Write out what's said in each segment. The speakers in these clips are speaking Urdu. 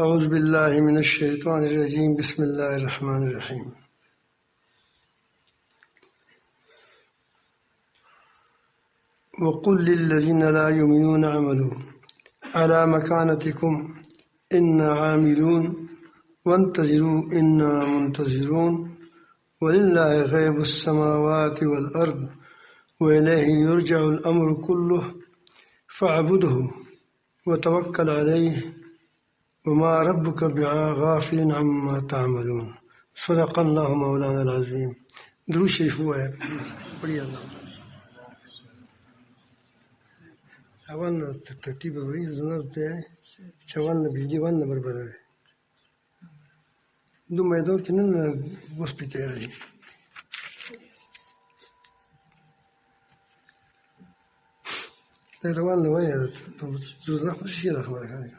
اعوذ باللہ من الشیطان الرجیم بسم اللہ الرحمن الرحیم وقل للذین لا یؤمنون اعملوا علی مکانتکم انا عاملون وانتظروا انا منتظرون وللہ غیب السماوات والارض وإلیہ یرجع الامر کلہ فاعبدہ وتوکل علیہ وما ربك بغافل عما تعملون صدق اللہ مولانا العظیم. درود شریف ہوا ہے پڑھیے. اللہ ترتیب بڑی ضرورت ہے. 54 بجلی 1 نمبر پر ہے. دو میدان کنن بس پیتے رہی. روان لوای تو زوزنا خوشی را خبر کنه.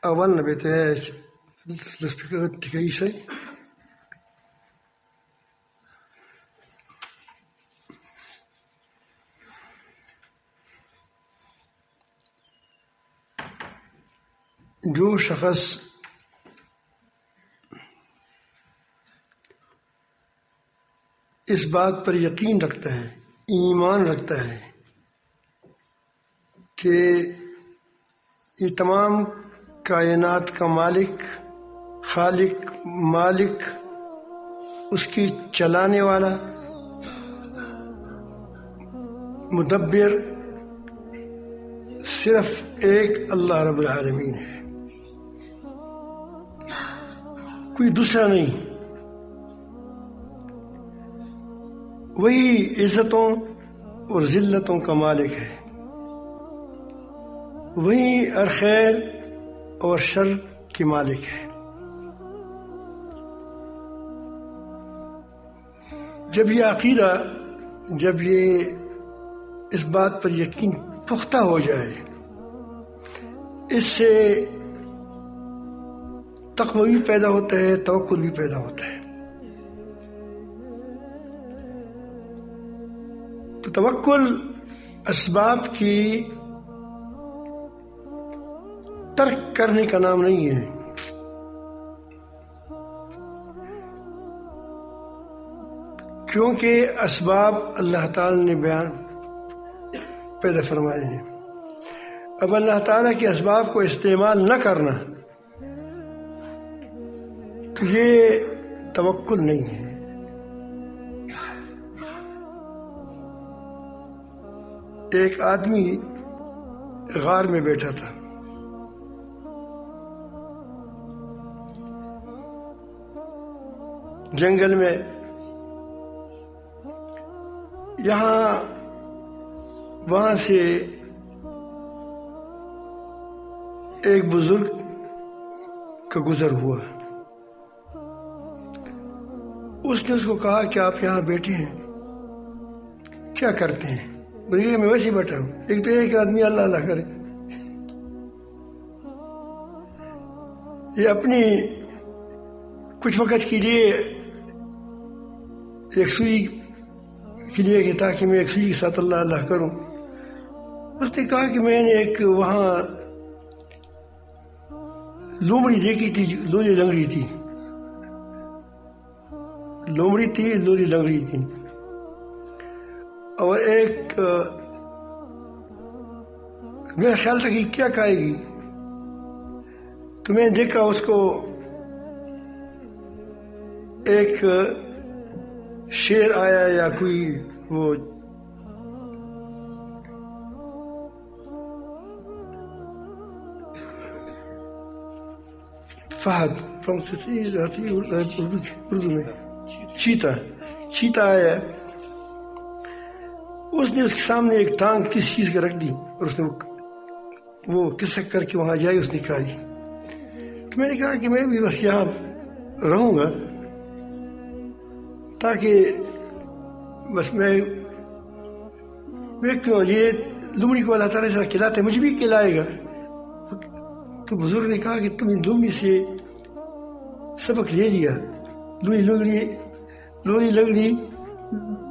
اول نبیته لسپیکر تکایی شی. جو شخص اس بات پر یقین رکھتا ہے، ایمان رکھتا ہے کہ یہ تمام کائنات کا مالک، خالق، مالک، اس کی چلانے والا، مدبر صرف ایک اللہ رب العالمین ہے، کوئی دوسرا نہیں. وہی عزتوں اور ذلتوں کا مالک ہے، وہی ہر خیر اور شر کی مالک ہے. جب یہ عقیدہ، جب یہ اس بات پر یقین پختہ ہو جائے، اس سے تقوی بھی پیدا ہوتا ہے، توکل بھی پیدا ہوتا ہے. تو توکل اسباب کی ترک کرنے کا نام نہیں ہے، کیونکہ اسباب اللہ تعالی نے بیان پیدا فرمائے ہیں. اب اللہ تعالیٰ کے اسباب کو استعمال نہ کرنا تو یہ توکل نہیں ہے. ایک آدمی غار میں بیٹھا تھا. جنگل میں. وہاں سے ایک بزرگ کا گزر ہوا. اس نے اس کو کہا کہ آپ یہاں بیٹھے ہیں، کیا کرتے ہیں؟ بولے میں ویسے بیٹھا ہوں. ایک تو ایک آدمی اللہ اللہ کرے، یہ اپنی کچھ وقت کے لیے ایک سوئی کے لیے کہ تاکہ میں ایک سوئی کے ساتھ اللہ اللہ کروں. اس نے کہا کہ میں نے ایک وہاں لومڑی دیکھی تھی، لولی لنگڑی تھی، لومڑی تھی، لولی لنگڑی تھی، اور ایک میرا خیال تھا کہ کیا کھائے گی. تو میں نے دیکھا اس کو ایک شیر آیا یا کوئی وہ فہد اردو میں چیتا آیا. اس نے اس کے سامنے ایک ٹانگ کسی چیز کا رکھ دی اور اس نے وہ کسک کر کے وہاں جائی، اس نے کھائی. تو میں نے کہا کہ میں بھی بس یہاں رہوں گا تاکہ بس میں کیوں یہ لومڑی کو اللہ تعالیٰ سے کھلاتے مجھے بھی کھلائے گا. تو بزرگ نے کہا کہ تم ان لومڑی سے سبق لے لیا، لولی لنگڑی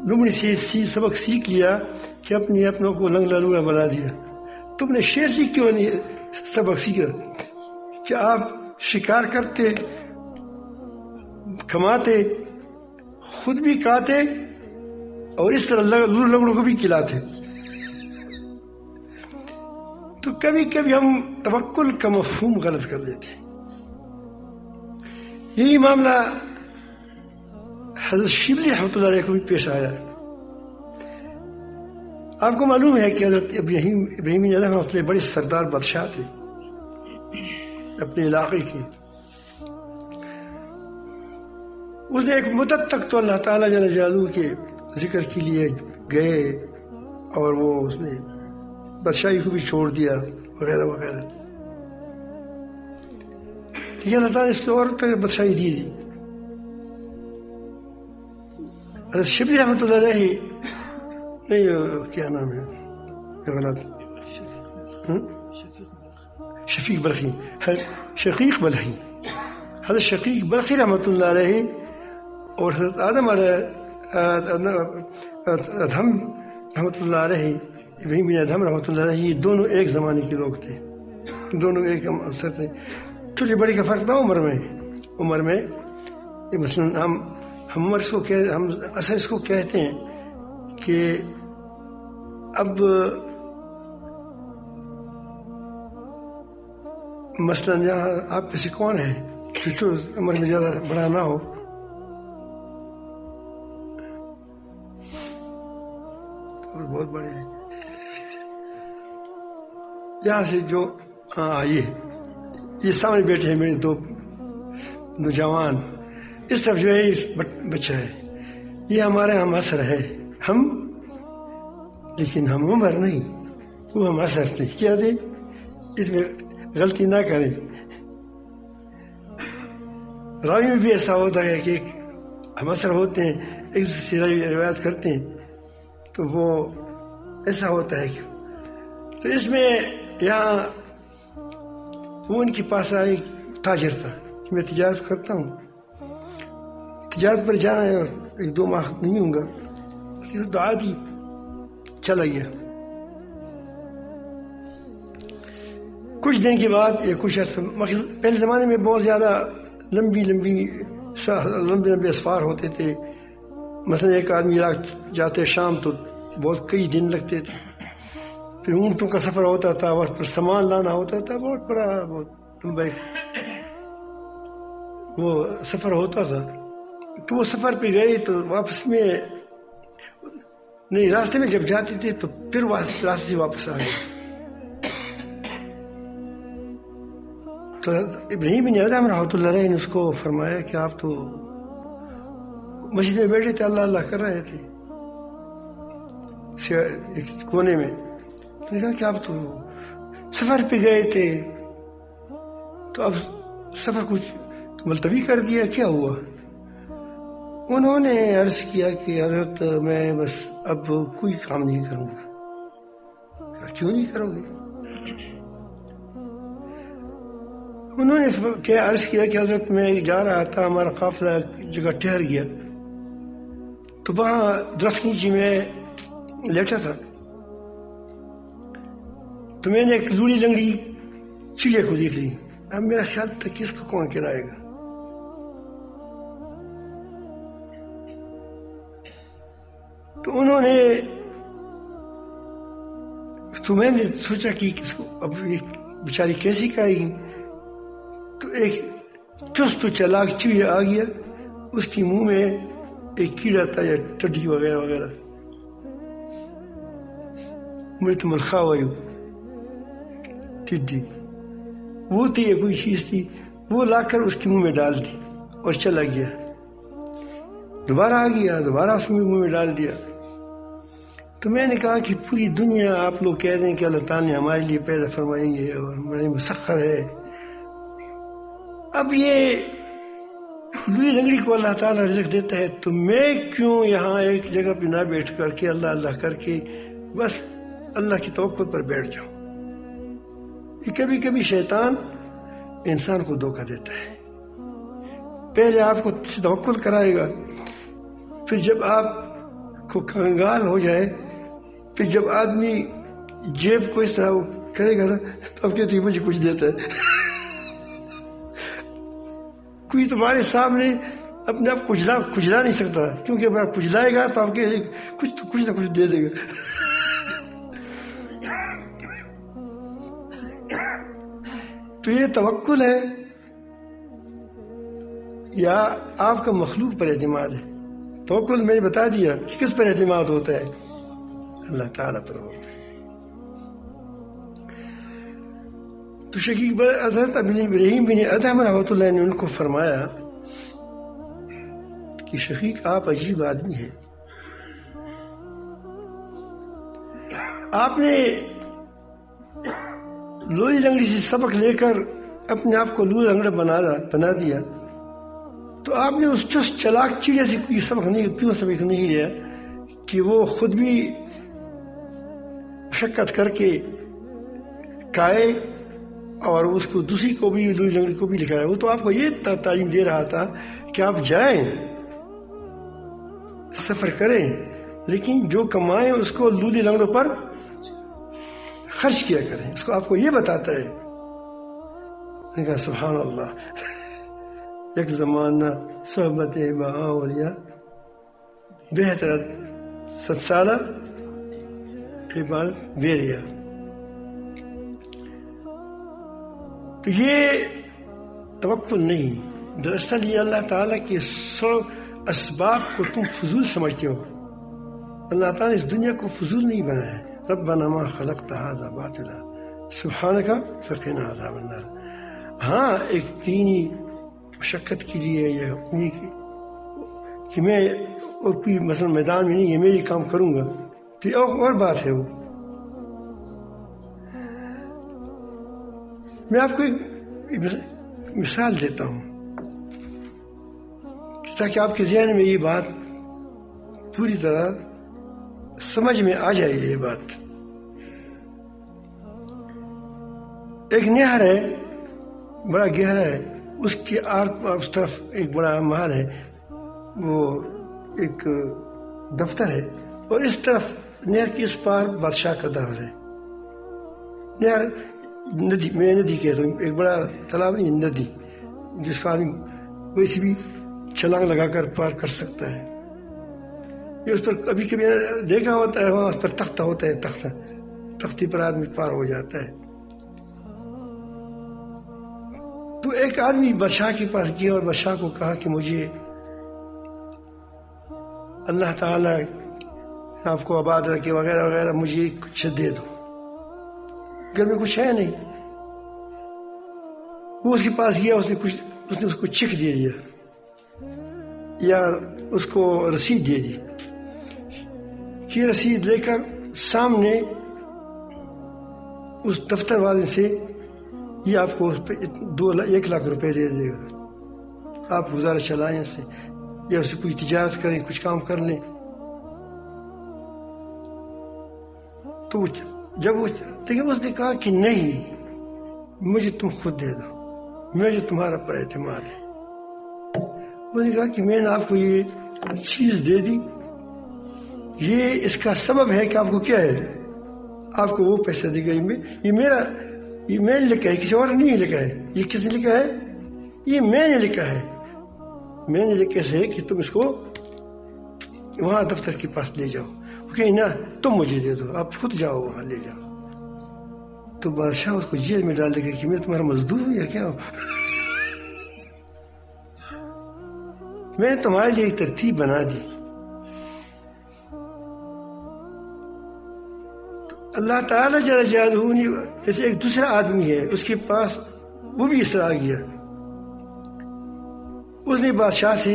لومڑی سے سبق سیکھ لیا کہ اپنوں کو لنگڑا لوڑا بنا دیا. تم نے شیر سے کیوں نہیں سبق سیکھا کہ آپ شکار کرتے، کماتے، خود بھی کھاتے اور اس طرح لنگڑوں کو بھی کھلاتے. تو کبھی کبھی ہم توکل کا مفہوم غلط کر دیتے. یہی معاملہ حضرت شبلی رحمۃ اللہ علیہ کو بھی پیش آیا. آپ کو معلوم ہے کہ حضرت ابراہیم رحمۃ اللہ بڑے سردار بادشاہ تھے اپنے علاقے کے. اس نے ایک مدت تک تو اللہ تعالیٰ جل جلالہ کے ذکر کے لیے گئے اور وہ اس نے بادشاہی کو بھی چھوڑ دیا وغیرہ وغیرہ. ٹھیک ہے، اللہ تعالیٰ نے اس کو اور تک بادشاہی دی. حضرت شبلی رحمۃ اللہ علیہ نہیں، کیا نام ہے غلط، شفیق بلخی، شقیق بلخی، حضرت شقیق بلخی رحمۃ اللہ علیہ اور حضرت ادہم رحمۃ اللہ علیہ، ابراہیم بن ادہم رحمۃ اللہ علیہ، یہ دونوں ایک زمانے کے لوگ تھے، دونوں ایک اثر تھے. چھوٹی بڑی کا فرق تھا عمر میں. مثلاً ہم عمر اس کو ہم اصل اس کو کہتے ہیں کہ اب مثلاً یہاں آپ میں سے کون ہے جو عمر میں زیادہ بڑا نہ ہو؟ بہت بڑے ہیں یہاں سے جو آئیے، یہ سامنے بیٹھے ہیں میرے دو نوجوان، اس طرف جو ہے بچہ ہے، یہ ہمارے ہم اثر ہے، ہم لیکن ہم عمر نہیں، وہ ہم اثر نہیں. کیا دے اس میں غلطی نہ کریں. راوی میں بھی ایسا ہوتا ہے کہ ہم اثر ہوتے ہیں، ایک دوسرے سے روایت کرتے ہیں، تو وہ ایسا ہوتا ہے. تو اس میں یہاں وہ ان کے پاس آئے، تاجر تھا، میں تجارت کرتا ہوں، تجارت پر جانا ہے اور 1-2 ماہ نہیں ہوں گا، دعا دی، چلا گیا. کچھ دن کے بعد یا کچھ عرصہ، پہلے زمانے میں بہت زیادہ لمبے اسفار ہوتے تھے. مثلا ایک آدمی جاتے شام تو بہت کئی دن لگتے تھے. پھر اونٹوں کا سفر ہوتا تھا، وقت پر سامان لانا ہوتا تھا، بہت بڑا بہت لمبا وہ سفر ہوتا تھا. تو وہ سفر پہ گئے تو واپس میں نہیں، راستے میں جب جاتے تھے تو پھر راستے سے واپس آ گئے. تو ابراہیم بن ادہم رحمۃ اللہ علیہ نے اس کو فرمایا کہ آپ تو مسجد میں بیٹھے تھے، اللہ اللہ کر رہے تھے ایک کونے میں. تو نے کہا کہ آپ تو سفر پہ گئے تھے، تو اب سفر کچھ ملتوی کر دیا، کیا ہوا؟ انہوں نے عرض کیا کہ حضرت میں بس اب کوئی کام نہیں کروں گا. کیوں نہیں کرو گے؟ انہوں نے کیا عرض کیا کہ حضرت میں جا رہا تھا، ہمارا قافلہ جگہ ٹھہر گیا، تو وہاں درخت نیچے میں لیٹا تھا، تو میں نے ایک لوڑی لنگڑی چڑیا کو دیکھ لی. اب میرا خیال تھا کہ اس کو کون کھلائے گا. تو انہوں نے، تو میں نے سوچا کہ اس کو اب ایک بیچاری کیسی کھائے گی. تو ایک چست و چالاک چڑیا آ گیا، اس کے منہ میں ایک کیڑا تھا یا ٹڈی وغیرہ وغیرہ، مجھے تو ملخا ہوئی ٹڈی وہ تھی یا کوئی چیز تھی، وہ لا کر اس کے منہ میں ڈال دی اور چلا گیا. دوبارہ آ گیا، دوبارہ اس کے منہ میں ڈال دیا. تو میں نے کہا کہ پوری دنیا آپ لوگ کہہ دیں کہ اللہ تعالیٰ نے ہمارے لیے پیدا فرمائیں گے اور ہمارے مسخر ہے، اب یہ لوئی لنگڑی کو اللہ تعالیٰ رزق دیتا ہے، تو میں کیوں یہاں ایک جگہ پہ نہ بیٹھ کر کے اللہ اللہ کر کے بس اللہ کی توکل پر بیٹھ جاؤں. یہ کبھی کبھی شیطان انسان کو دھوکہ دیتا ہے. پہلے آپ کو توکل کرائے گا، پھر جب آپ کو کنگال ہو جائے، پھر جب آدمی جیب کو اس طرح کرے گا نا تو اب کہتے مجھے کچھ دیتا ہے. کوئی تمہارے سامنے اپنے آپ کچلا نہیں سکتا، کیونکہ اگر کچلائے گا تو آپ کے کچھ نہ کچھ دے دے گا. تو یہ توکل ہے یا آپ کا مخلوق پر اعتماد ہے؟ توکل میں نے بتا دیا کہ کس پر اعتماد ہوتا ہے، اللہ تعالیٰ پر ہوتا ہے. تو شقیق حضرت ابراہیم بن ادہم رحمۃ اللہ نے ان کو فرمایا کہ شقیق آپ عجیب آدمی ہیں، آپ نے لوئی لنگڑی سے سبق لے کر اپنے آپ کو لوئی لنگڑا بنا دیا، تو آپ نے اس چست چلاک چڑیا سے کوئی سبق نہیں لیا کہ وہ خود بھی مشقت کر کے کھائے اور اس کو دوسری کو بھی لوئی لنگڑی کو بھی لکھایا. وہ تو آپ کو یہ تعلیم دے رہا تھا کہ آپ جائیں سفر کریں، لیکن جو کمائیں اس کو لولی لنگڑوں پر خرچ کیا کریں. اس کو آپ کو یہ بتاتا ہے. میں نے کہا سبحان اللہ، ایک زمانہ صحبت با اولیاء بہتر 7 سالہ عبادت بیریا. تو یہ توکل نہیں، دراصل یہ اللہ تعالیٰ کے سو اسباب کو تم فضول سمجھتے ہو. اللہ تعالیٰ نے اس دنیا کو فضول نہیں بنایا ہے. ربنا ما خلقت هذا باطلا سبحانک فقنا عذاب النار. ہاں ایک دینی مشقت کے لیے یا اپنی کہ میں اور کوئی مثلا میدان میں نہیں ہے میں یہ کام کروں گا تو یہ اور بات ہے. وہ میں آپ کو ایک مثال دیتا ہوں تاکہ آپ کے ذہن میں یہ بات پوری طرح سمجھ میں آ جائے. یہ بات ایک نہر ہے بڑا گہرا ہے، اس کے اس طرف ایک بڑا محل ہے، وہ ایک دفتر ہے، اور اس طرف نہر کے اس پار بادشاہ کا دفتر ہے. نہر ندی، میں ندی کہتا ہوں، ایک بڑا تالاب نہیں، ندی جس کا آدمی ویسے بھی چھلانگ لگا کر پار کر سکتا ہے. یہ اس پر کبھی کبھی دیکھا ہوتا ہے، وہاں اس پر تختہ ہوتا ہے، تختی پر آدمی پار ہو جاتا ہے. تو ایک آدمی بادشاہ کے پاس گیا اور بادشاہ کو کہا کہ مجھے اللہ تعالیٰ آپ کو آباد رکھے وغیرہ وغیرہ، مجھے کچھ دے دو، گھر میں کچھ ہے نہیں. وہ اس کے پاس گیا، اس نے اس کو چیک دے دیا یا اس کو رسید دے دی کہ رسید لے کر سامنے اس دفتر والے سے یہ آپ کو 1 لاکھ روپے دے دے گا، آپ گزارا چلائیں سے یا اسے کوئی تجارت کریں، کچھ کام کر لیں. تو جب اس نے کہا کہ نہیں، مجھے تم خود دے دو، مجھے تمہارا پر اعتماد ہے. اس نے کہا کہ میں نے آپ کو یہ چیز دے دی، یہ اس کا سبب ہے کہ آپ کو کیا ہے، آپ کو وہ پیسہ دے گا. یہ میں نے لکھا ہے، کسی اور نے نہیں لکھا ہے. یہ کس نے لکھا ہے؟ یہ میں نے لکھا ہے. میں نے لکھا ہے کہ تم اس کو وہاں دفتر کے پاس لے جاؤ. کہ نا تم مجھے دے دو، آپ خود جاؤ وہاں لے جاؤ. تو بادشاہ اس کو جیل میں ڈال دے گا کہ میں تمہارا مزدور ہوں یا کیا ہوں. میں نے تمہارے لیے ایک ترتیب بنا دی. اللہ تعالیٰ جل جلالہ نے جیسے ایک دوسرا آدمی ہے، اس کے پاس وہ بھی اس طرح آ گیا، اس نے بادشاہ سے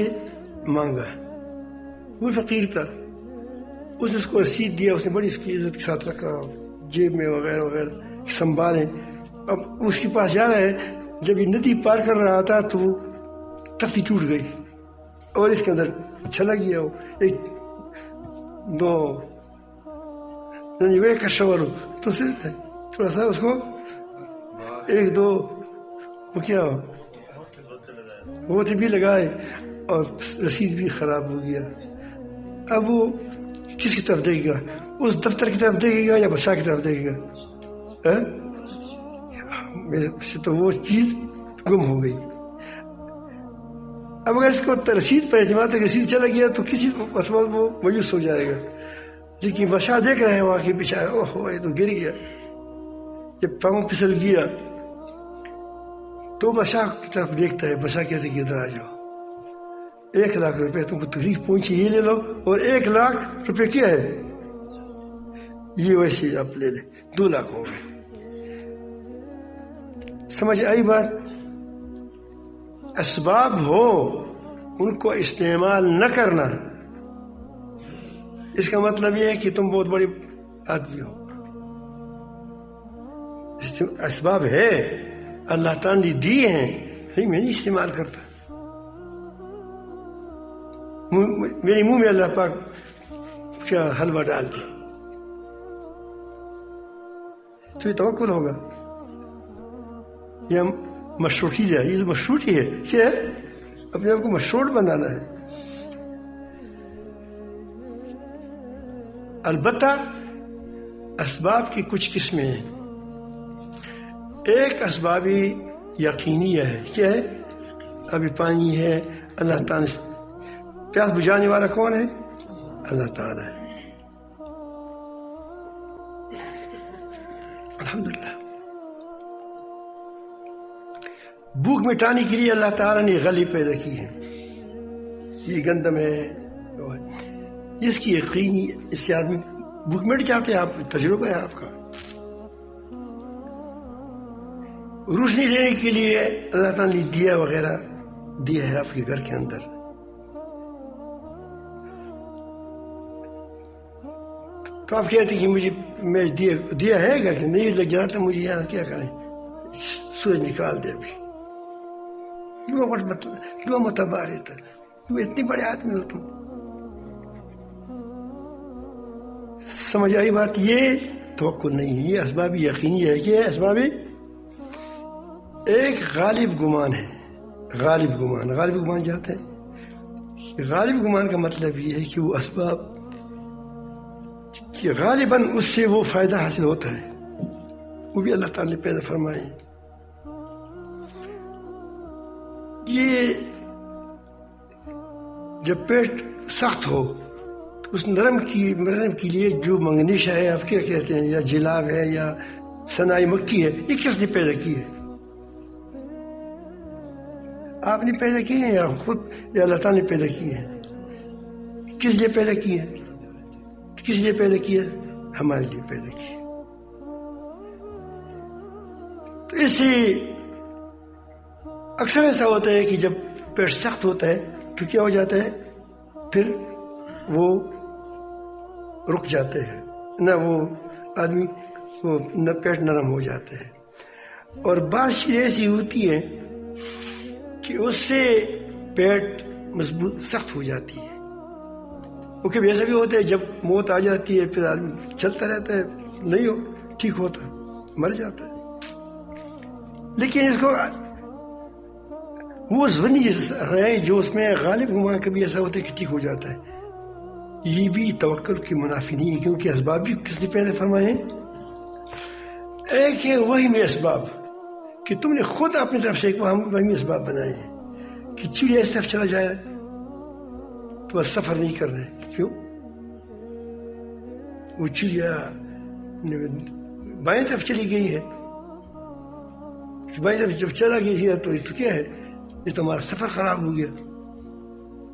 مانگا، وہ فقیر تھا، اس نے اس کو رسید دیا، اس نے بڑی اس کی عزت کے ساتھ رکھا جیب میں وغیرہ وغیرہ سنبھالے. اب اس کے پاس جا رہا ہے، جب یہ ندی پار کر رہا تھا تو وہ تختی ٹوٹ گئی اور اس کے اندر چلا گیا. وہ ایک دو کا شور تو تھوڑا سا اس کو 1-2 وہ کیا وہ بھی لگائے اور رسید بھی خراب ہو گیا. اب وہ کس کی طرف دیکھے گا؟ اس دفتر کی طرف دیکھے گا یا بادشاہ کی طرف دیکھے گا؟ میرے سے تو وہ چیز گم ہو گئی. اب اگر اس کو رسید پر اعتماد ہے کہ رسید چلا گیا تو کسی اسباب وہ مایوس ہو جائے گا. لیکن بادشاہ دیکھ رہے ہیں وہاں کے پیچھے، اوہ یہ تو گر گیا. جب پاؤں پھسل گیا تو بادشاہ کی طرف دیکھتا ہے. بادشاہ کہتے کہ ادھر آ جاؤ، 1,00,000 روپے تم کو تکلیف پہنچی، یہ لے لو. اور 1,00,000 روپے کیا ہے یہ ویسے آپ لے لیں، 2,00,000 ہو گئے. سمجھ آئی بات؟ اسباب ہو ان کو استعمال نہ کرنا، اس کا مطلب یہ ہے کہ تم بہت بڑے آدمی ہو. اسباب ہے اللہ تعالیٰ نے دیے ہیں، نہیں میں نہیں استعمال کرتا. میرے منہ میں اللہ پاک کیا حلوہ ڈال دے تو یہ توکل ہوگا یا مشروطی ہے؟ یہ مشروطی ہے، کیا ہے؟ اپنے آپ کو مشروط بنانا ہے. البتہ اسباب کی کچھ قسمیں ہیں. ایک اسبابی یقینیہ ہے، کیا ہے؟ ابھی پانی ہے، اللہ تعالیٰ پیاس بجھانے والا کون ہے؟ اللہ تعالیٰ ہے. الحمدللہ. بھوک مٹانے کے لیے اللہ تعالیٰ نے غلے پیدا کی ہے، یہ گندم ہے. اس کی یقینی اس سے آدمی بھوک مٹ جاتے ہیں. آپ تجربہ ہے آپ کا. روشنی لینے کے لیے اللہ تعالیٰ نے دیا وغیرہ دیا ہے آپ کے گھر کے اندر. تو آپ کہتے ہیں کہ مجھے میں دیا ہے گھر کے نہیں لگ جاتا، مجھے یہاں کیا کریں، سورج نکال دے. ابھی کیوں متبار ہے، تم اتنے بڑے آدمی ہو. تم سمجھ آئی بات؟ یہ توکل نہیں ہے، یہ اسبابی یقینی ہے. کہ اسبابی ایک غالب گمان ہے. غالب گمان جاتے ہیں. غالب گمان کا مطلب یہ ہے کہ وہ اسباب کہ غالباً اس سے وہ فائدہ حاصل ہوتا ہے، وہ بھی اللہ تعالیٰ نے پیدا فرمائے. یہ جب پیٹ سخت ہو تو اس نرم کے لیے جو منگنیش ہے، آپ کیا کہتے ہیں، یا جلاب ہے یا سنائی مکی ہے، یہ کس نے پیدا کی ہے؟ آپ نے پیدا کی ہے یا خود یا اللہ تعالیٰ نے پیدا کی ہے؟ کس لیے پیدا کی ہے؟ کس لیے پیدا کی ہے؟ ہمارے لیے پیدا کی ہے. تو اس سے اکثر ایسا ہوتا ہے کہ جب پیٹ سخت ہوتا ہے تو کیا ہو جاتا ہے، پھر وہ رک جاتے ہیں نہ، وہ آدمی وہ نہ پیٹ نرم ہو جاتا ہے. اور بعض چیزیں ایسی ہوتی ہیں کہ اس سے پیٹ مضبوط سخت ہو جاتی ہے. وہ کبھی ایسا بھی ہوتا ہے جب موت آ جاتی ہے پھر آدمی چلتا رہتا ہے، نہیں ہو ٹھیک ہوتا، مر جاتا ہے. لیکن اس کو وہ ظنی ہے جو اس میں غالب گمان کبھی ایسا ہوتا ہے کہ ٹھیک ہو جاتا ہے. یہ بھی توکل کی منافی نہیں ہے، کیونکہ اسباب بھی کس نے پیدا فرمائے ہیں. ایک ہے وہی میں اسباب کہ تم نے خود اپنی طرف سے ایک وہی اسباب بنائے ہیں کہ چڑیا اس طرف چلا جائے تو بس سفر نہیں کر رہے. کیوں؟ وہ چڑیا بائیں طرف چلی گئی ہے، بائیں طرف جب چلا گئی تو یہ تو کیا ہے، یہ تمہارا سفر خراب ہو گیا،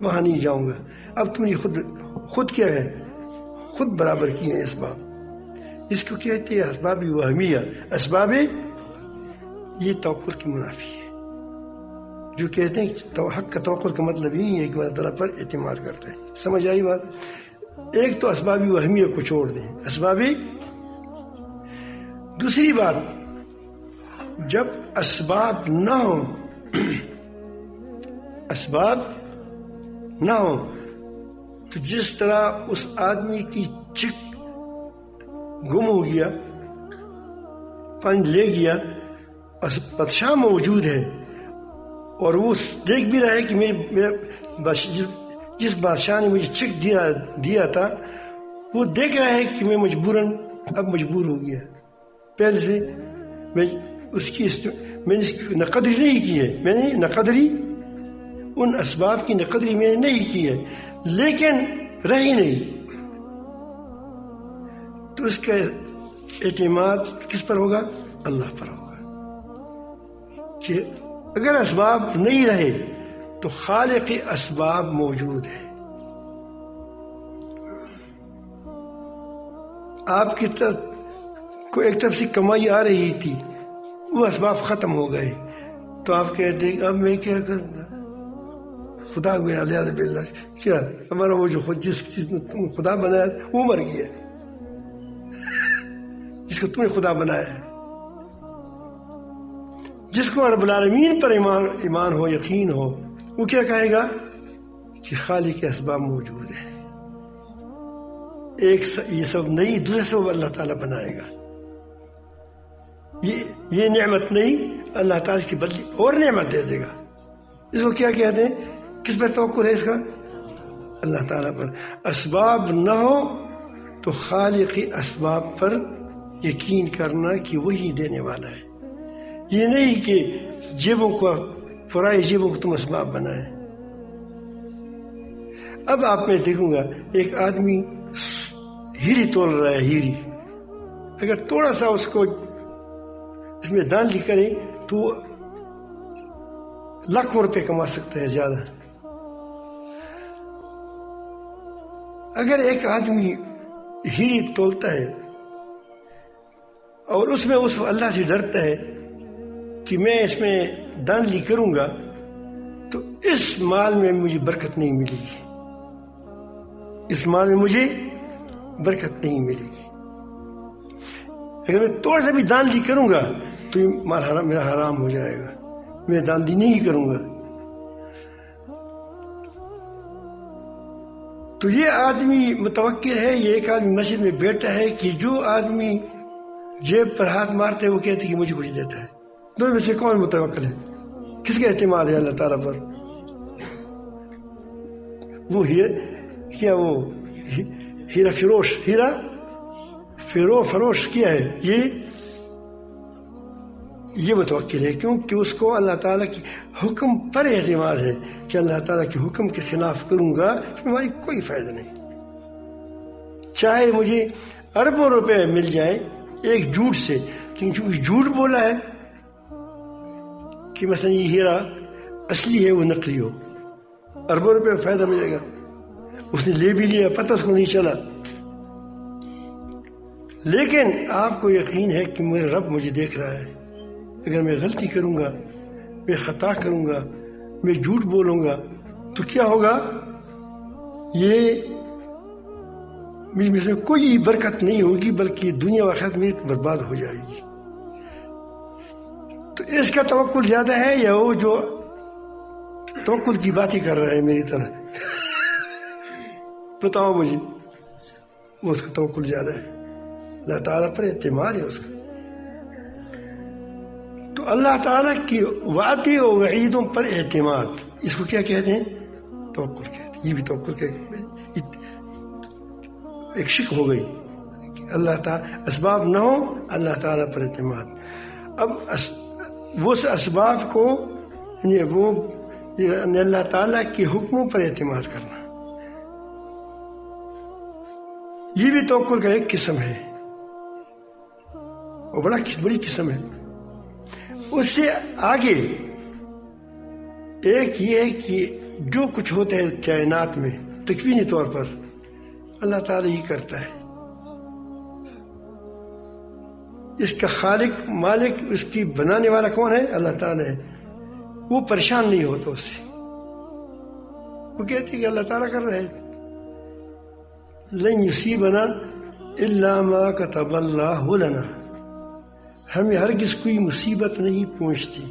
وہاں نہیں جاؤں گا. اب تم نے خود کیا ہے، خود برابر کیے ہیں اسباب. اس کو کہتے ہیں اسباب وہمیہ. اسباب یہ توکل کی منافی ہے. جو کہتے ہیں حق کا توکل کا مطلب یہی ہے کہ اللہ تعالیٰ پر اعتماد کرتے ہیں. سمجھ آئی بات؟ ایک تو اسباب وہمیہ کو چھوڑ دیں، اسباب. دوسری بات، جب اسباب نہ ہوں، اسباب نہ ہوں تو جس طرح اس آدمی کی چک گم ہو گیا، پانی لے گیا، بادشاہ موجود ہے اور وہ دیکھ بھی رہا ہے کہ میرا جس بادشاہ نے مجھے چک دیا تھا وہ دیکھ رہا ہے کہ میں مجبوراً اب مجبور ہو گیا. پہلے سے میں اس کی میں نے اس کی نقدری نہیں کی ہے، میں نے نقدری ان اسباب کی نقدری میں نے نہیں کی ہے، لیکن رہی نہیں، تو اس کا اعتماد کس پر ہوگا؟ اللہ پر ہوگا، کہ اگر اسباب نہیں رہے تو خالق اسباب موجود ہے۔ آپ کی طرف کو ایک طرف سے کمائی آ رہی تھی، وہ اسباب ختم ہو گئے، تو آپ کہتے ہیں اب میں کیا کروں گا؟ خدا گویا علیہ باللہ، کیا ہمارا وہ جو خود جس چیز نے تم خدا بنایا وہ مر گیا، جس کو تم نے خدا بنایا ہے۔ جس کو رب العالمین پر ایمان ہو، یقین ہو، وہ کیا کہے گا کہ خالق کے اسباب موجود ہیں، ایک یہ سب نہیں، دوسرے سب اللہ تعالیٰ بنائے گا، یہ نعمت نہیں، اللہ تعالیٰ اس کی بدلی اور نعمت دے دے گا۔ اس کو کیا کہتے ہیں؟ کس پر توکل ہے اس کا؟ اللہ تعالیٰ پر۔ اسباب نہ ہو تو خالق اسباب پر یقین کرنا کہ وہی دینے والا ہے، یہ نہیں کہ جیبوں کو فرائے جیبوں کو تم اسباب بنائے۔ اب آپ میں دیکھوں گا ایک آدمی ہیری تول رہا ہے، ہیری، اگر تھوڑا سا اس کو اس میں دانلی کرے تو لاکھوں روپے کما سکتا ہے زیادہ۔ اگر ایک آدمی ہیری تولتا ہے اور اس میں اس اللہ سے ڈرتا ہے کہ میں اس میں دانلی کروں گا تو اس مال میں مجھے برکت نہیں ملے گی، اس مال میں مجھے برکت نہیں ملے گی۔ اگر میں تھوڑا سا بھی دانلی کروں گا تو یہ مال میرا حرام ہو جائے گا، میں دانلی نہیں کروں گا۔ تو یہ آدمی متوکل ہے، یہ ایک آدمی مسجد میں بیٹھا ہے کہ جو آدمی جیب پر ہاتھ مارتے ہے وہ کہتے ہیں کہ مجھے کچھ دیتا ہے۔ دونوں میں سے کون متوکل ہے؟ کس کا اعتماد ہے اللہ تعالیٰ پر؟ وہ کیا وہ ہیرا فروش کیا ہے، یہ متوکل ہے، کیونکہ اس کو اللہ تعالیٰ کے حکم پر اعتماد ہے کہ اللہ تعالیٰ کے حکم کے خلاف کروں گا تو ہماری کوئی فائدہ نہیں، چاہے مجھے اربوں روپے مل جائیں ایک جھوٹ سے، کیونکہ جھوٹ بولا ہے کہ مثلا یہ ہیرا اصلی ہے وہ نقلی ہو، اربوں روپے میں فائدہ ملے گا، اس نے لے بھی لیا، پتہ اس کو نہیں چلا، لیکن آپ کو یقین ہے کہ میرا رب مجھے دیکھ رہا ہے، اگر میں غلطی کروں گا، میں خطا کروں گا، میں جھوٹ بولوں گا تو کیا ہوگا؟ یہ میں کوئی برکت نہیں ہوگی بلکہ دنیا و آخرت میں برباد ہو جائے گی۔ تو اس کا توکل زیادہ ہے یا وہ جو توکل کی بات ہی کر رہا ہے میری طرح؟ بتاؤ مجھے، وہ اس کا توکل زیادہ ہے، اللہ تعالیٰ پر اعتماد ہے اس کا۔ تو اللہ تعالیٰ کی وعدے و وعیدوں پر اعتماد، اس کو کیا کہتے ہیں؟ توکل کہتے ہیں۔ یہ بھی توکل کے ایک شک ہو گئی کہ اللہ تعالیٰ اسباب نہ ہو، اللہ تعالیٰ پر اعتماد۔ اب وہ اسباب کو یعنی اللہ تعالیٰ کے حکموں پر اعتماد کرنا، یہ بھی توکل کا ایک قسم ہے اور بڑی قسم ہے۔ اس سے آگے ایک یہ ہے کہ جو کچھ ہوتا ہے کائنات میں تکوینی طور پر اللہ تعالیٰ ہی کرتا ہے، اس کا خالق مالک اس کی بنانے والا کون ہے؟ اللہ تعالیٰ ہے، وہ پریشان نہیں ہوتا اس سے، وہ کہتے ہیں کہ اللہ تعالیٰ کر رہے ہیں، لن یصیبنا الا ما کتب اللہ لنا، ہمیں ہرگز کوئی مصیبت نہیں پہنچتی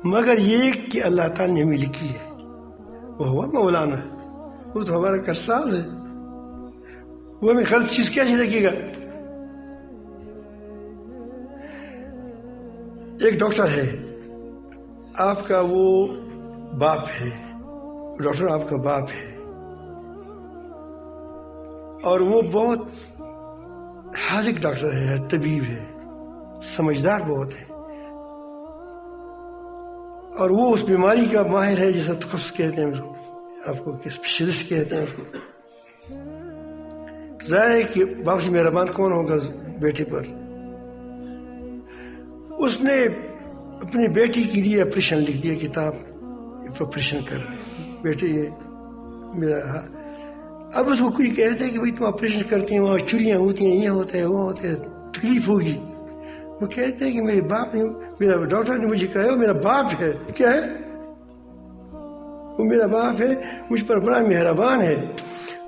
مگر یہ کہ اللہ تعالیٰ نے ہمیں لکھی ہے، وہ مولانا، وہ تو ہمارا کارساز ہے، وہ ہمیں غلط چیز کیسے لگے گا؟ ایک ڈاکٹر ہے، آپ کا وہ باپ ہے، ڈاکٹر آپ کا باپ ہے، اور وہ بہت حاذق ڈاکٹر ہے، طبیب ہے، سمجھدار بہت ہے، اور وہ اس بیماری کا ماہر ہے جسے تخصص کہتے ہیں اس کو، آپ کو اسپیشلسٹ کہتے ہیں اس کو. ظاہر ہے کہ باپ سے مہربان کون ہوگا بیٹے پر. اس نے اپنی بیٹی کے لیے آپریشن لکھ دیا، کتاب آپریشن کر بیٹے یہ میرا. اب اس کو کوئی کہتا ہے کہ بھائی تم آپریشن کرتے ہیں، وہاں چوریاں ہوتی ہیں، یہ ہوتا ہے وہ ہوتا ہے، تکلیف ہوگی. وہ کہتے ہیں کہ میرے باپ نے، میرا ڈاکٹر نے مجھے کہا وہ میرا باپ ہے. کیا ہے؟ وہ میرا باپ ہے، مجھ پر بڑا مہربان ہے.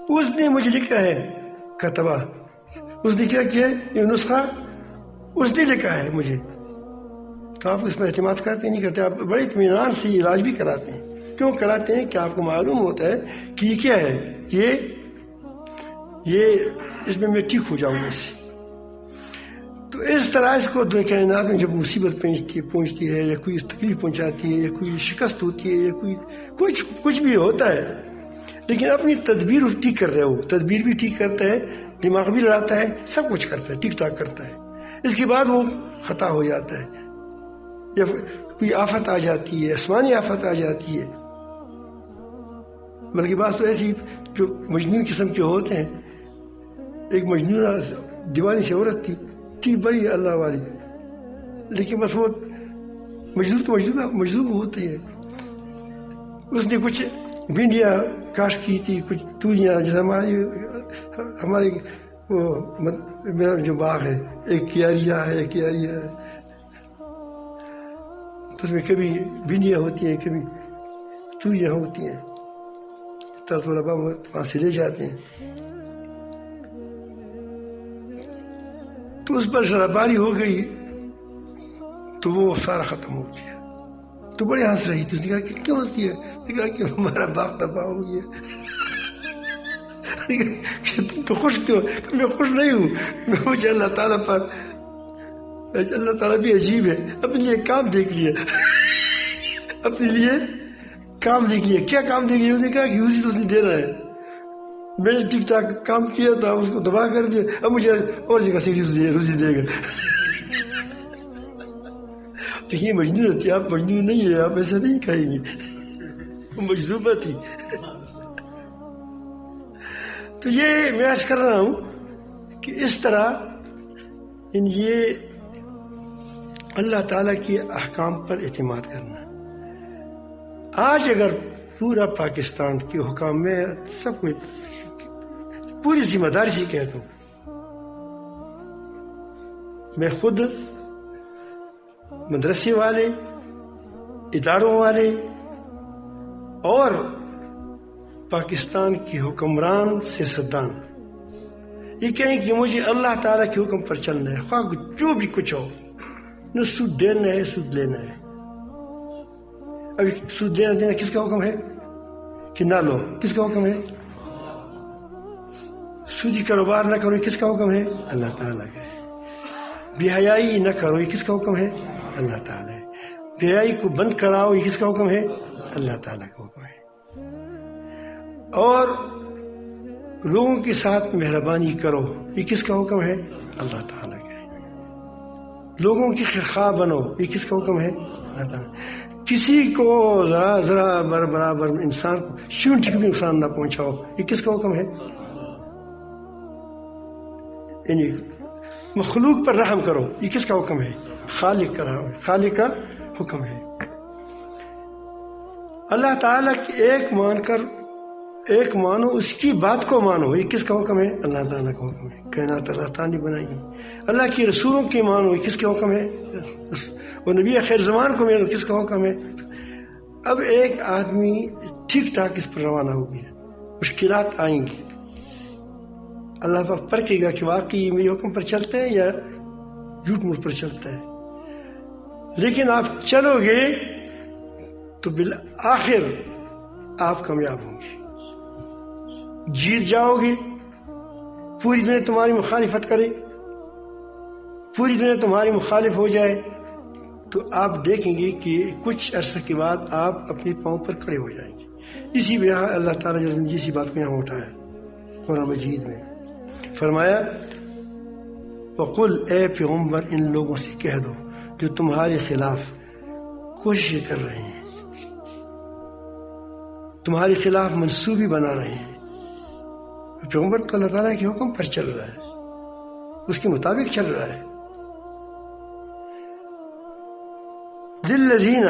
اس نے مجھے لکھا ہے کتبہ، اس نے کیا کیا یہ نسخہ اس نے لکھا ہے مجھے. تو آپ اس پر اعتماد کرتے نہیں کرتے، آپ بڑے اطمینان سے علاج بھی کراتے ہیں. کیوں کراتے ہیں؟ کہ آپ کو معلوم ہوتا ہے کہ یہ کیا ہے، یہ اس میں ٹھیک ہو جاؤں گا اس سے. تو اس طرح اس کو کائنات میں جب مصیبت پہنچتی ہے، یا کوئی تکلیف پہنچاتی ہے، یا کوئی شکست ہوتی ہے، یا کوئی کچھ بھی ہوتا ہے، لیکن اپنی تدبیر ٹھیک کر رہے ہو. تدبیر بھی ٹھیک کرتا ہے، دماغ بھی لڑاتا ہے، سب کچھ کرتا ہے، ٹھیک ٹھاک کرتا ہے. اس کے بعد وہ خطا ہو جاتا ہے، یا کوئی آفت آ جاتی ہے، آسمانی آفت آ جاتی ہے. بلکہ بعض تو ایسی جو مجنون قسم کے ہوتے ہیں. ایک مجنون دیوانی سے عورت تھی بڑی اللہ والی، لیکن بس وہ مجذوب ہوتی ہے. اس نے کچھ بھنڈیاں کاشت کی تھی، کچھ توریاں، جیسے ہماری وہ میرا جو باغ ہے، ایک کیاریا ہے، تو اس میں کبھی بھنڈیاں ہوتی ہیں، کبھی توریاں ہوتی ہیں. طلبا وہاں سے لے جاتے ہیں. تو اس پر شراباری ہو گئی تو وہ سارا ختم ہو گیا. تو بڑے ہنس رہی تھی. اس نے کہا کہ کیوں ہنستی ہے؟ اس نے کہا کہ ہمارا باغ تباہ ہو گیا. تم تو خوش کیوں؟ میں خوش نہیں ہوں. مجھے اللہ تعالیٰ پر، اللہ تعالیٰ بھی عجیب ہے، اپنے لیے کام دیکھ لیا. اپنے لیے کام دیکھ لیا. کیا کام دیکھ لیا؟ اس نے کہا کہ روزی تو اس نے دینا ہے. میں نے ٹھیک ٹھاک کام کیا تھا، اس کو تباہ کر دیا، اب مجھے اور جگہ سے روزی دے گا. تو یہ مجنون ہوتی ہے. آپ مجنون نہیں ہے، آپ ایسا نہیں کہیں گے، مجذوبہ تھی. تو یہ میں عرض کر رہا ہوں کہ اس طرح یہ اللہ تعالیٰ کے احکام پر اعتماد کرنا. آج اگر پورا پاکستان کے حکام میں سب کو پوری ذمہ داری سے کہتا ہوں، میں خود، مدرسے والے، اداروں والے اور پاکستان کے حکمران سیاستدان یہ کہیں کہ مجھے اللہ تعالیٰ کے حکم پر چلنا ہے، خواہ جو بھی کچھ ہو. نہ سود دینا ہے، سود لینا ہے. ابھی سود دینا کس کا حکم ہے کہ نہ لو؟ کس کا حکم ہے؟ سودی کاروبار نہ کرو، کس کا حکم ہے؟ اللہ تعالیٰ کا ہے. بے حیائی نہ کرو، یہ کس کا حکم ہے؟ اللہ تعالیٰ ہے. بے حیائی کو بند کراؤ، یہ کس کا حکم ہے؟ اللہ تعالیٰ کا حکم ہے. اور لوگوں کے ساتھ مہربانی کرو، یہ کس کا حکم ہے؟ اللہ تعالیٰ کا ہے. لوگوں کی خواہ بنو، یہ کس کا حکم ہے؟ اللہ تعالیٰ. کسی کو ذرا برابر انسان کو چونٹی کو بھی نقصان نہ پہنچاؤ، یہ کس کا حکم ہے؟ یعنی مخلوق پر رحم کرو، یہ کس کا حکم ہے؟ خالق کا حکم ہے. اللہ تعالیٰ کی ایک مانو، اس کی بات کو مانو، یہ کس کا حکم ہے؟ اللہ تعالیٰ کا حکم ہے. کائنات اللہ تعالیٰ نے بنائی ہے. اللہ کے رسولوں کے مانو، یہ کس کا حکم ہے؟ وہ نبی خیر زمان کو مانو، کس کا حکم ہے؟ اب ایک آدمی ٹھیک ٹھاک اس پر روانہ ہو گیا، مشکلات آئیں گی، اللہ پاک پرکھے گا کہ واقعی میرے حکم پر چلتا ہے یا جھوٹ موٹ پر چلتا ہے. لیکن آپ چلو گے تو بالآخر آپ کامیاب ہوں گے، جیت جاؤ گے. پوری دنیا تمہاری مخالفت کرے، پوری دنیا تمہاری مخالف ہو جائے، تو آپ دیکھیں گے کہ کچھ عرصے کے بعد آپ اپنے پاؤں پر کھڑے ہو جائیں گے. اسی بنا اللہ تعالیٰ جیسی بات کو یہاں اٹھایا قرآن مجید میں فرمایا وقل اے پیغمبر ان لوگوں سے کہہ دو جو تمہارے خلاف کوشش کر رہے ہیں، تمہارے خلاف منصوبی بنا رہے ہیں. پیغمبر تو اللہ تعالیٰ کے حکم پر چل رہا ہے، اس کے مطابق چل رہا ہے. للذین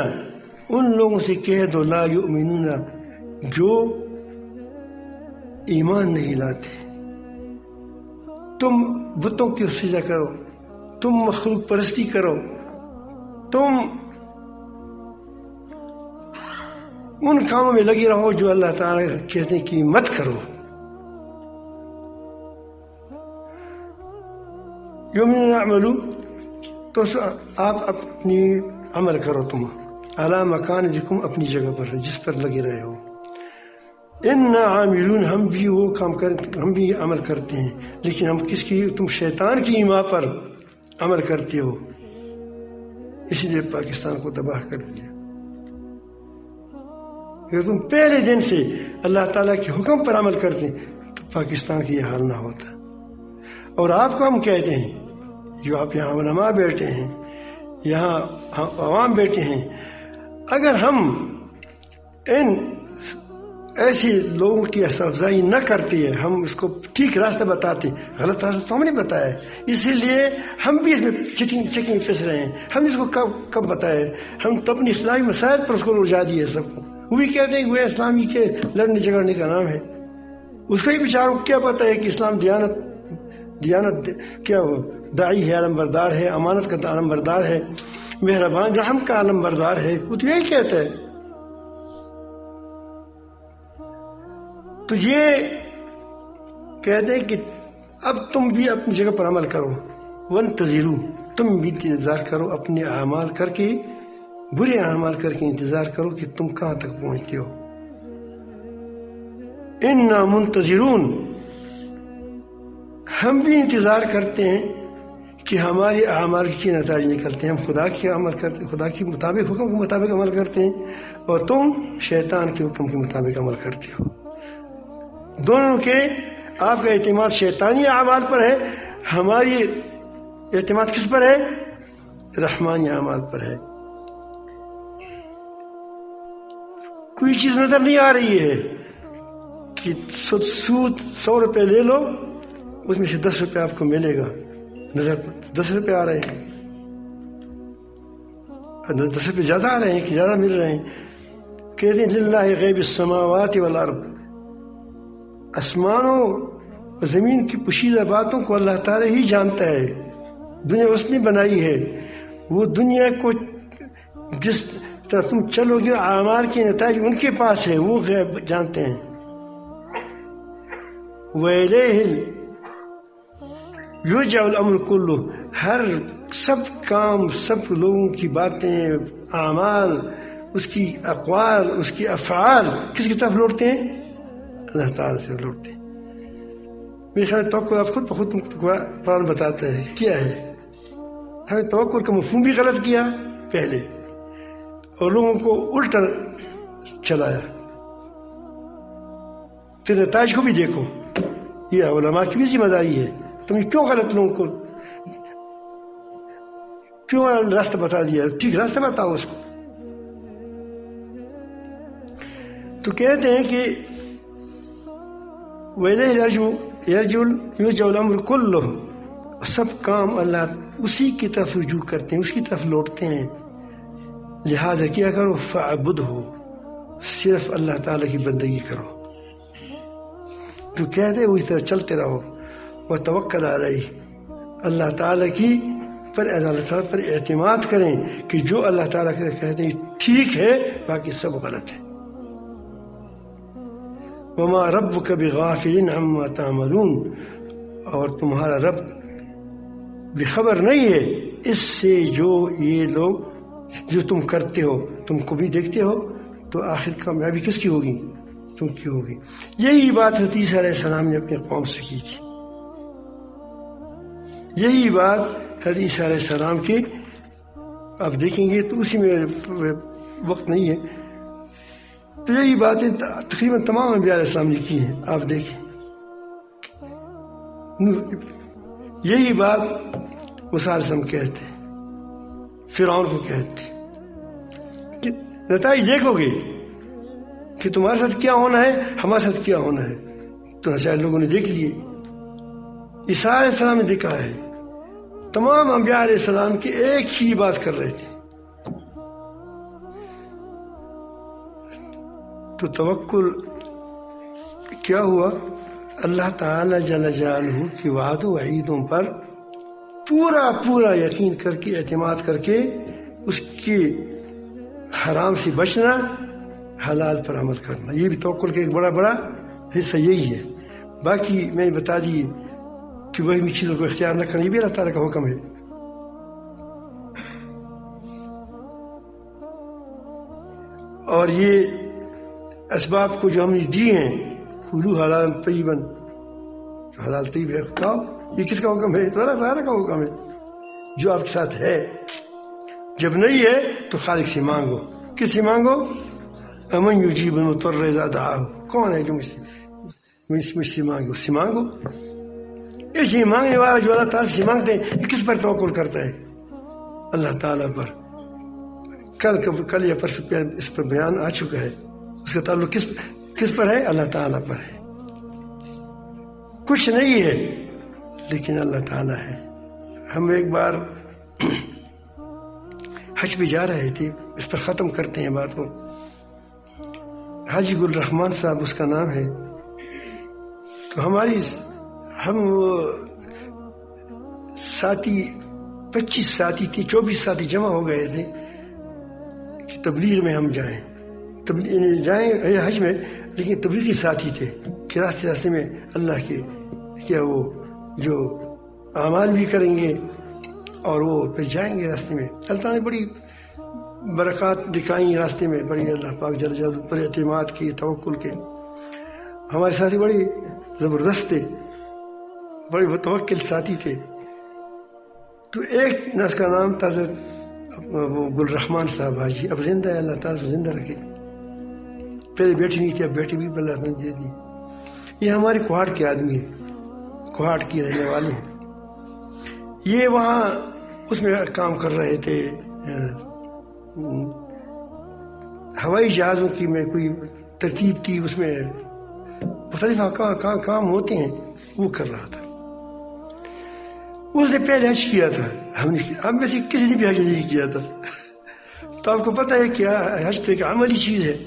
ان لوگوں سے کہہ دو لا یؤمنون جو ایمان نہیں لاتے، تم بتوں کی سجدہ کرو، تم مخلوق پرستی کرو، تم ان کاموں میں لگے رہو جو اللہ تعالیٰ کہتے ہیں کہ مت کرو. یومن اعملو تو آپ اپنی عمل کرو، تم علی مکانتکم اپنی جگہ پر جس پر لگے رہے ہو. انا عاملون ہم بھی وہ کام ہم بھی عمل کرتے ہیں، لیکن ہم کس کی؟ تم شیطان کی ایما پر عمل کرتے ہو، اس لیے پاکستان کو تباہ کر دیا. اگر تم پہلے دن سے اللہ تعالیٰ کے حکم پر عمل کرتے تو پاکستان کی یہ حال نہ ہوتا. اور آپ کو ہم کہتے ہیں، جو آپ یہاں علماء بیٹھے ہیں، یہاں عوام بیٹھے ہیں، اگر ہم ان ایسے لوگوں کی افزائی نہ کرتے ہیں، ہم اس کو ٹھیک راستہ بتاتے، غلط راستہ تو ہم نے بتایا ہے، اسی لیے ہم بھی اس میں چیکنگ پھنس رہے ہیں. ہم اس کو کب بتائے؟ ہم تو اپنی اصلاحی مسائل پر اس کو الجھا دیے سب کو. وہ بھی کہتے ہیں کہ وہ اسلامی کے لڑنے جھگڑنے کا نام ہے. اس کو ہی بیچاروں کو کیا پتہ ہے کہ اسلام دیانت کیا ہو، داعی ہے، علم بردار ہے، امانت کا علم بردار ہے، مہربان رحم کا علم بردار ہے. وہ تو یہی کہتا ہے. تو یہ کہتے ہیں کہ اب تم بھی اپنی جگہ پر عمل کرو. وانتظروا تم بھی انتظار کرو، اپنے اعمال کر کے، برے اعمال کر کے انتظار کرو کہ تم کہاں تک پہنچتے ہو. انا منتظرون ہم بھی انتظار کرتے ہیں کہ ہمارے اعمال کی نتائج نکلتے ہیں. ہم خدا کے عمل کرتے، خدا کے مطابق حکم کے مطابق عمل کرتے ہیں، اور تم شیطان کے حکم کے مطابق عمل کرتے ہو. دونوں کے آپ کا اعتماد شیطانی اعمال پر ہے، ہماری اعتماد کس پر ہے؟ رحمانی اعمال پر ہے. کوئی چیز نظر نہیں آ رہی ہے کہ سود 100 روپے لے لو، اس میں سے 10 روپے آپ کو ملے گا. نظر 10 روپے آ رہے ہیں، 10 روپے زیادہ آ رہے ہیں کہ زیادہ مل رہے ہیں. کہتے ہیں للہ غیب السماوات والارض، آسمانوں اور زمین کی پوشیدہ باتوں کو اللہ تعالیٰ ہی جانتا ہے. دنیا اس نے بنائی ہے. وہ دنیا کو جس طرح تم چلو گے اعمال کے نتائج ان کے پاس ہے، وہ غیب جانتے ہیں. وَإِلَيْهِ يُرْجَعُ الْأَمْرُ كُلُّهُ ہر سب کام، سب لوگوں کی باتیں، اعمال، اس کی اقوال، اس کی افعال کس کی طرف لوٹتے ہیں؟ اللہ تعالیٰ سے لوٹتے ہیں. میرے خیال توکل آپ خود بخود قرآن بتاتا ہے کیا ہے. ہمیں توکل کا مفہوم بھی غلط کیا پہلے، اور لوگوں کو الٹا چلایا. پھر نتائج کو بھی دیکھو، یہ علماء کی بھی ذمہ داری ہے. تم نے کیوں غلط لوگوں کو کیوں راستہ بتا دیا؟ ٹھیک راستہ بتاؤ اس کو. تو کہتے ہیں کہ وَإِلَيْهِ يُرْجَعُ الْأَمْرُ كُلُّهُ سب کام اللہ اسی کی طرف رجوع کرتے ہیں، اس کی طرف لوٹتے ہیں. لہذا کیا کرو؟ فَعْبُدْهُ صرف اللہ تعالیٰ کی بندگی کرو، جو کہتے ہیں وہی طرح چلتے رہو. وَتَوَكَّلْ عَلَيْهِ اللہ تعالیٰ کی اللہ تعالیٰ پر اعتماد کریں کہ جو اللہ تعالیٰ کہتے ہیں ٹھیک ہے، باقی سب غلط ہے. وَمَا رَبُّكَ بِغَافِلٍ عَمَّا تَعْمَلُونَ اور تمہارا رب بے خبر نہیں ہے اس سے جو یہ لوگ جو تم کرتے ہو. تم کو بھی دیکھتے ہو، تو آخر کامیابی کس کی ہوگی؟ تم کی ہوگی. یہی بات حضرت عیسیٰ علیہ السلام نے اپنی قوم سے کی تھی. یہی بات حضرت عیسیٰ علیہ السلام کی آپ دیکھیں گے تو اسی میں وقت نہیں ہے. تو یہی باتیں تقریباً تمام انبیاء علیہ السلام نے کی ہیں. آپ دیکھیں یہی بات موسیٰ علیہ السلام کہتے فرعون کو کہتے کہ نتائج دیکھو گے کہ تمہارے ساتھ کیا ہونا ہے، ہمارے ساتھ کیا ہونا ہے. تو شاید لوگوں نے دیکھ لیے. عیسیٰ علیہ السلام نے دیکھا ہے. تمام انبیاء علیہ السلام کی ایک ہی بات کر رہے تھے. تو توکل کیا ہوا؟ اللہ تعالی جل جلالہ کی وعد و وعیدوں پر پورا یقین کر کے، اعتماد کر کے، اس کے حرام سے بچنا، حلال پر عمل کرنا. یہ بھی توکل کا ایک بڑا حصہ یہی ہے. باقی میں بتا دیے کہ وہی چیزوں کو اختیار نہ کرنا، یہ بھی اللہ تعالیٰ کا حکم ہے. اور یہ اسباب کو جو ہم نے دی ہیں، کلو حلال طیبا، جو حلال طیب ہے کھاؤ، یہ کس کا حکم ہے؟ تو اللہ تعالیٰ کا حکم ہے. جو آپ کے ساتھ ہے، جب نہیں ہے تو خالق سے مانگو. کس سے مانگو؟ امن یجیب المضطر اذا دعاہ. کون ہے جو مجھ سے مانگو؟ اس سے مانگو. اس لیے مانگنے والا جو اللہ تعالیٰ سے مانگتے ہیں، یہ کس پر توکل کرتا ہے؟ اللہ تعالیٰ پر. کل یا پرسوں اس پر بیان آ چکا ہے. اس کا تعلق کس پر ہے؟ اللہ تعالیٰ پر ہے. کچھ نہیں ہے لیکن اللہ تعالیٰ ہے. ہم ایک بار حج پہ جا رہے تھے، اس پر ختم کرتے ہیں بات کو. حاجی گل رحمان صاحب اس کا نام ہے. تو ہم ساتھی 25 ساتھی تھے، 24 ساتھی جمع ہو گئے تھے کہ تبلیغ میں ہم جائیں حج میں. لیکن تبلیغی ساتھی تھے کہ راستے میں اللہ کے کیا وہ جو اعمال بھی کریں گے اور وہ پھر جائیں گے راستے میں. اللہ تعالیٰ نے بڑی برکات دکھائیں راستے میں، بڑی اللہ پاک جل جلالہ پر اعتماد کی، توکل کے. ہمارے ساتھی بڑے زبردست تھے، بڑے متوکل ساتھی تھے. تو ایک نے اس کا نام تھا وہ گل رحمان صاحب حاجی. اب زندہ ہے، اللہ تعالیٰ سے زندہ رکھے. پہلے بیٹی نہیں تھی، اب بیٹی بھی اللہ نے دے دی. یہ ہمارے کوہاٹ کے آدمی ہیں، کوہاٹ کی رہنے والے ہیں. یہ وہاں اس میں کام کر رہے تھے، ہوائی جہازوں کی میں کوئی ترتیب تھی، اس میں مختلف کام ہوتے ہیں، وہ کر رہا تھا. اس نے پہلے حج کیا تھا، ہم میں سے کسی نے بھی حج نہیں کیا تھا. تو آپ کو پتہ ہے کہ حج تو ایک عملی چیز ہے.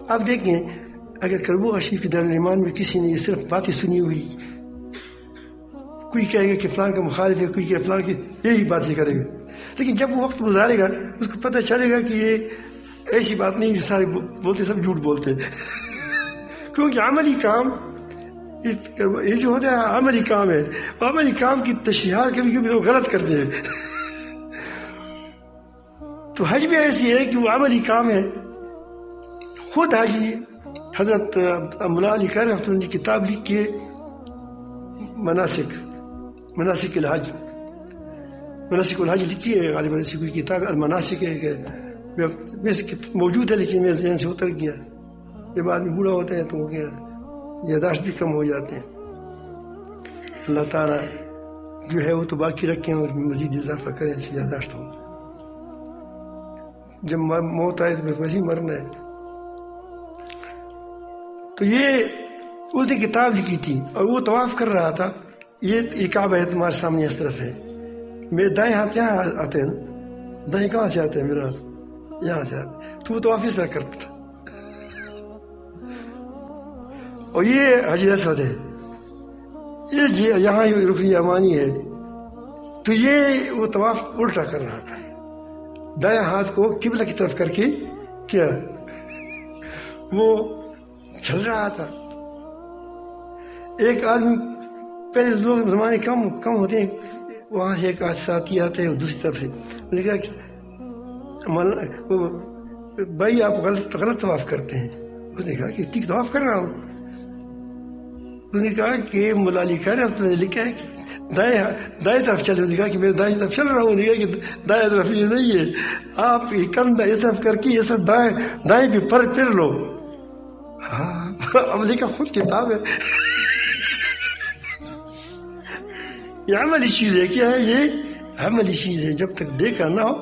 آپ دیکھیں اگر کربوغ شریف کے دارالایمان میں کسی نے یہ صرف باتیں سنی ہوئی، کوئی کہے گا کہ فلان کا مخالف ہے، کوئی کہ فلان کی، یہی باتیں کرے گا. لیکن جب وہ وقت گزارے گا اس کو پتہ چلے گا کہ یہ ایسی بات نہیں جو سارے بولتے سب جھوٹ بولتے ہیں. کیونکہ عملی کام یہ جو ہوتا ہے عملی کام ہے. عملی کام کی تشریحات کبھی کبھی لوگ غلط کرتے ہیں. تو حج بھی ایسی ہے کہ وہ عملی کام ہے. خود حاجی حضرت مولا علی قاری رحمۃ اللہ کی کتاب لکھی ہے، مناسک الحج لکھی ہے غالباً. ایسی کوئی کتاب المناسک ہے، موجود ہے لیکن میرے ذہن سے اتر گیا. جب آدمی بوڑھا ہوتا ہے تو وہ کیا یاداشت بھی کم ہو جاتے ہیں. اللہ تعالیٰ جو ہے وہ تو باقی رکھیں اور مزید اضافہ کریں ایسی یاداشت ہو. جب موت آئے تو ویسے ہی مرنا ہے. تو یہ اس نے کتاب لکھی تھی اور وہ طواف کر رہا تھا. یہ کعبہ ہے تمہارے سامنے اس طرف ہے. میرے دائیں ہاتھ یہاں آتے ہیں نا، دائیں کہاں سے آتے ہیں؟ میرا یہاں سے آتے. تو وہ طواف اس طرح کرتا تھا. اور یہ حجر اسود ہے، یہ یہاں رکن یمانی ہے. تو یہ وہ طواف الٹا کر رہا تھا، دائیں ہاتھ کو قبلہ کی طرف کر کے کیا وہ چل رہا تھا. ایک آدمی پہلے لوگ زمانے کم ہوتے ہیں، وہاں سے ایک ساتھی آتے ہیں دوسری طرف سے. انہوں نے کہا بھائی آپ غلط طواف کرتے ہیں. اس نے کہا کہ ٹھیک طواف کر رہا ہوں. اس نے کہا کہ مولا علی قاری رحمۃ اللہ نے لکھا ہے کہ دائیں طرف چلے. انہوں نے کہا کہ میں دائیں طرف چل رہا ہوں. انہوں نے کہا کہ دائیں طرف یہ نہیں ہے، آپ یہ کندھا اس طرف کر کے یہ سب دائیں بھی پھر لو. ہاں عملی کا خود کتاب ہے. یہ عملی چیز ہے. کیا ہے یہ؟ عملی چیز ہے. جب تک دیکھا نہ ہو،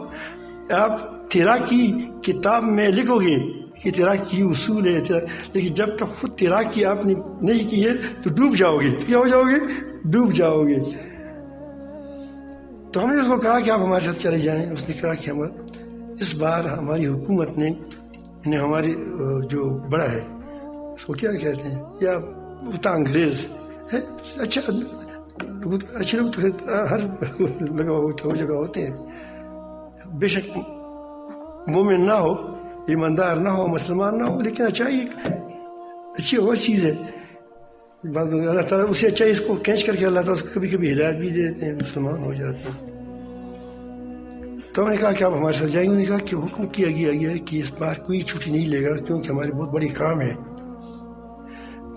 آپ تیراکی کتاب میں لکھو گے کہ تیراکی اصول ہے، لیکن جب تک خود تیراکی آپ نے نہیں کی ہے تو ڈوب جاؤ گے. کیا ہو جاؤ گے؟ ڈوب جاؤ گے. تو ہم نے اس کو کہا کہ آپ ہمارے ساتھ چلے جائیں. اس نے کہا کہ اس بار ہماری حکومت نے ہماری جو بڑا ہے اس کو کیا کہتے ہیں، یا وہ انگریز ہے، اچھا اچھے لوگ تو ہر جگہ ہوتے ہیں، بے شک مومن نہ ہو، ایماندار نہ ہو، مسلمان نہ ہو، لیکن اچھی اور چیز ہے. اللہ تعالیٰ اسے اچھا اس کو کینچ کر کے اللہ تعالیٰ اس کو کبھی کبھی ہدایت بھی دے دیتے ہیں، مسلمان ہو جاتے ہیں. تو ہم نے کہا کہ آپ ہمارے ساتھ جائیں گے. انہوں نے کہا کہ حکم کیا گیا ہے کہ اس بار کوئی چھٹی نہیں لے گا کیونکہ ہماری بہت بڑی کام ہے.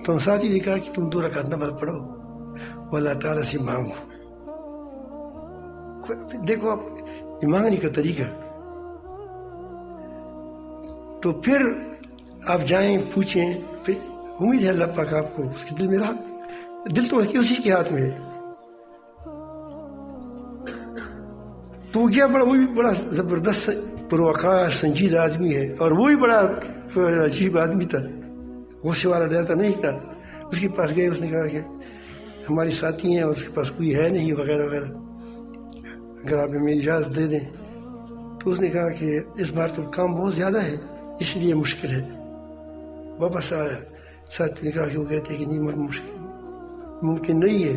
تو ہم ساتھ ہی نے کہا کہ تم 2 رکعت نفل پڑھو اور اللہ تعالیٰ سے مانگو. دیکھو آپ مانگنے کا طریقہ. تو پھر آپ جائیں، پوچھیں، پھر امید ہے اللہ پاک آپ کو اس کے دل میں رہا. دل تو اسی کے ہاتھ میں ہے. تو وہ کیا وہ بھی بڑا زبردست پروکار سنجیدہ آدمی ہے، اور وہ بھی بڑا عجیب آدمی تھا، غصے والا ڈرتا نہیں تھا. اس کے پاس گئے، اس نے کہا کہ ہمارے ساتھی ہیں اور اس کے پاس کوئی ہے نہیں وغیرہ وغیرہ، اگر آپ ہمیں اجازت دے دیں. تو اس نے کہا کہ اس بار تو کام بہت زیادہ ہے اس لیے مشکل ہے. واپس آیا. ساتھی نے کہا کہ وہ کہتے ہیں کہ نہیں، ممکن نہیں ہے.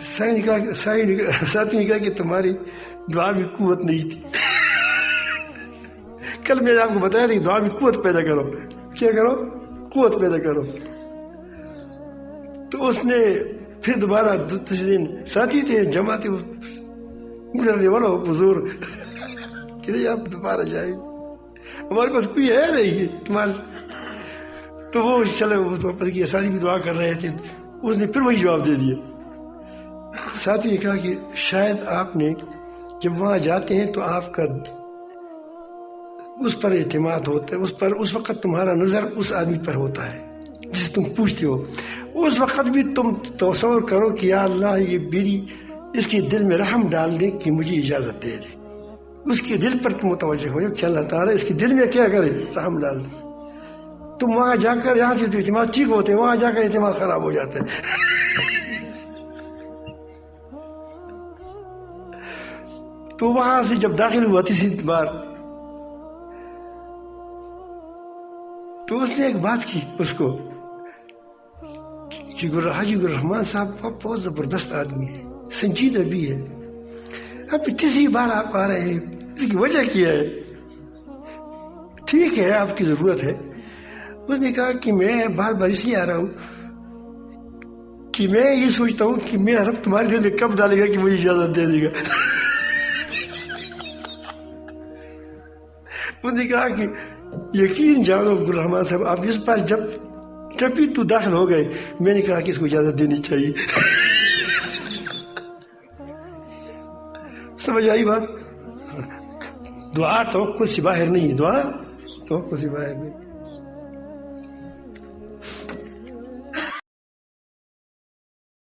ساتھی نے کہا کہ تمہاری دعا میں قوت نہیں تھی. کل میں نے آپ کو بتایا تھا کہ دعا میں قوت پیدا کرو. کیا کرو؟ قوت پیدا کرو. تو اس نے پھر دوبارہ دوسرے دن ساتھی تھے، جمع تھے، گزرنے والا حضور کہ نہیں آپ دوبارہ جائیں، ہمارے پاس کوئی ہے نہیں تمہارے. تو وہ چلے واپس گیا. ساتھی بھی دعا کر رہے تھے. اس نے پھر وہی جواب دے دیا. ساتھی نے کہا کہ شاید آپ نے جب وہاں جاتے ہیں تو آپ کا اس پر اعتماد ہوتا ہے، اس وقت تمہارا نظر اس آدمی پر ہوتا ہے جس تم پوچھتے ہو. اس وقت بھی تم تصور کرو کہ یا اللہ یہ میری اس کے دل میں رحم ڈال دے کہ مجھے اجازت دے دے. اس کے دل پر تم متوجہ ہو کہ اللہ تعالیٰ اس کے دل میں کیا کرے، رحم ڈال دے. تم وہاں جا کر، یہاں سے تو اعتماد ٹھیک ہوتے ہیں، وہاں جا کر اعتماد خراب ہو جاتا ہے. تو وہاں سے جب داخل ہوا تیسری بار تو اس نے ایک بات کی اس کو کہ حاجی گلرحمان صاحب بہت زبردست آدمی ہے، سنجیدہ بھی ہے، اب تیسری بار آپ آ رہے ہیں، اس کی وجہ کیا ہے؟ ٹھیک ہے آپ کی ضرورت ہے. اس نے کہا کہ میں بار بار اس لیے آ رہا ہوں کہ میں یہ سوچتا ہوں کہ میرا رب تمہارے دل میں کب ڈالے گا کہ مجھے اجازت دے دے گا. اس نے کہا کہ یقین جانو گلرحمان صاحب، آپ اس بار جب بھی تو داخل ہو گئے میں نے کہا کہ اس کو اجازت دینی چاہیے. سمجھ آئی بات؟ دعا توقع سے باہر نہیں، دعا توقع سے باہر نہیں.